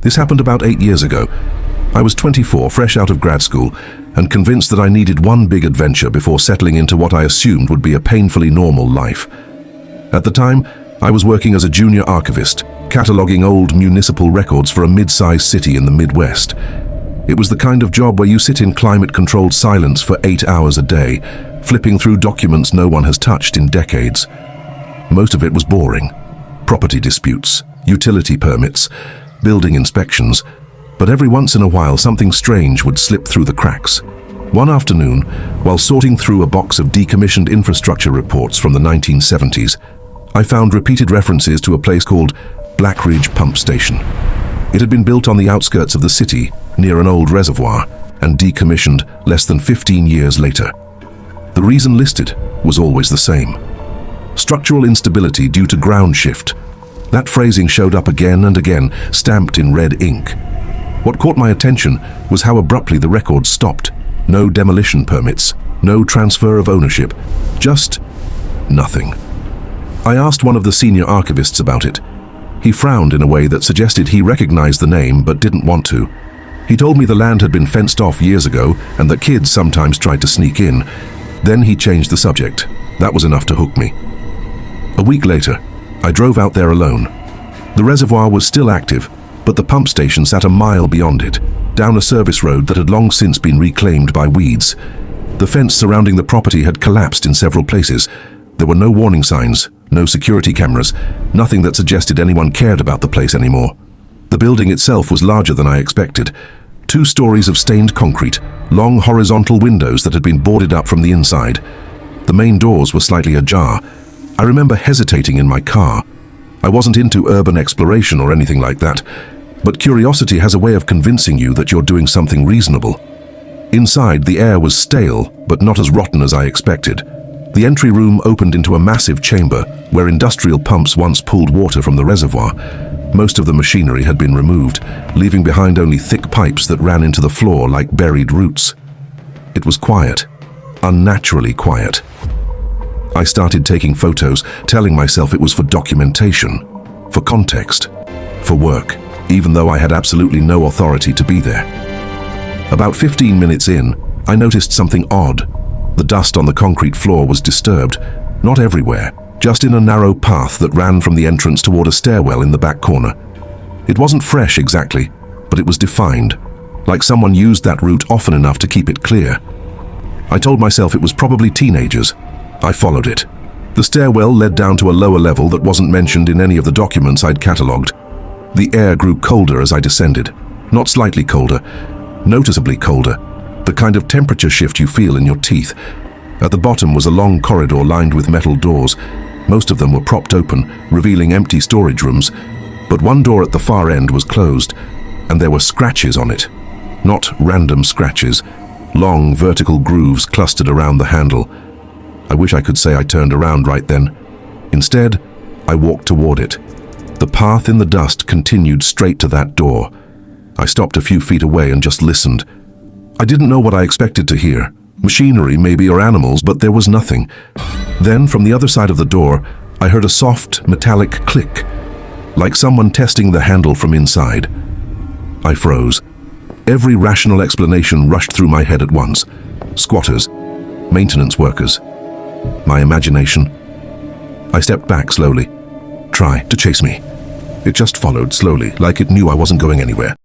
This happened about 8 years ago. I was 24, fresh out of grad school, and convinced that I needed one big adventure before settling into what I assumed would be a painfully normal life. At the time, I was working as a junior archivist, cataloging old municipal records for a mid-sized city in the Midwest. It was the kind of job where you sit in climate-controlled silence for 8 hours a day, flipping through documents no one has touched in decades. Most of it was boring. Property disputes, utility permits, building inspections, but every once in a while something strange would slip through the cracks. One afternoon, while sorting through a box of decommissioned infrastructure reports from the 1970s, I found repeated references to a place called Black Ridge Pump Station. It had been built on the outskirts of the city, near an old reservoir, and decommissioned less than 15 years later. The reason listed was always the same: structural instability due to ground shift. That phrasing showed up again and again, stamped in red ink. What caught my attention was how abruptly the record stopped. No demolition permits, no transfer of ownership, just nothing. I asked one of the senior archivists about it. He frowned in a way that suggested he recognized the name but didn't want to. He told me the land had been fenced off years ago and that kids sometimes tried to sneak in. Then he changed the subject. That was enough to hook me. A week later, I drove out there alone. The reservoir was still active, but the pump station sat a mile beyond it, down a service road that had long since been reclaimed by weeds. The fence surrounding the property had collapsed in several places. There were no warning signs, no security cameras, nothing that suggested anyone cared about the place anymore. The building itself was larger than I expected. 2 stories of stained concrete, long horizontal windows that had been boarded up from the inside. The main doors were slightly ajar. I remember hesitating in my car. I wasn't into urban exploration or anything like that, but curiosity has a way of convincing you that you're doing something reasonable. Inside, the air was stale, but not as rotten as I expected. The entry room opened into a massive chamber where industrial pumps once pulled water from the reservoir. Most of the machinery had been removed, leaving behind only thick pipes that ran into the floor like buried roots. It was quiet, unnaturally quiet. I started taking photos, telling myself it was for documentation, for context, for work, even though I had absolutely no authority to be there. About 15 minutes in, I noticed something odd. The dust on the concrete floor was disturbed, not everywhere, just in a narrow path that ran from the entrance toward a stairwell in the back corner. It wasn't fresh exactly, but it was defined, like someone used that route often enough to keep it clear. I told myself it was probably teenagers. I followed it. The stairwell led down to a lower level that wasn't mentioned in any of the documents I'd catalogued. The air grew colder as I descended. Not slightly colder, noticeably colder. The kind of temperature shift you feel in your teeth. At the bottom was a long corridor lined with metal doors. Most of them were propped open, revealing empty storage rooms. But one door at the far end was closed, and there were scratches on it. Not random scratches. Long vertical grooves clustered around the handle. I wish I could say I turned around right then. Instead, I walked toward it. The path in the dust continued straight to that door. I stopped a few feet away and just listened. I didn't know what I expected to hear. Machinery, maybe, or animals, but there was nothing. Then, from the other side of the door, I heard a soft, metallic click, like someone testing the handle from inside. I froze. Every rational explanation rushed through my head at once. Squatters, maintenance workers. My imagination. I stepped back slowly. Try to chase me. It just followed slowly, like it knew I wasn't going anywhere.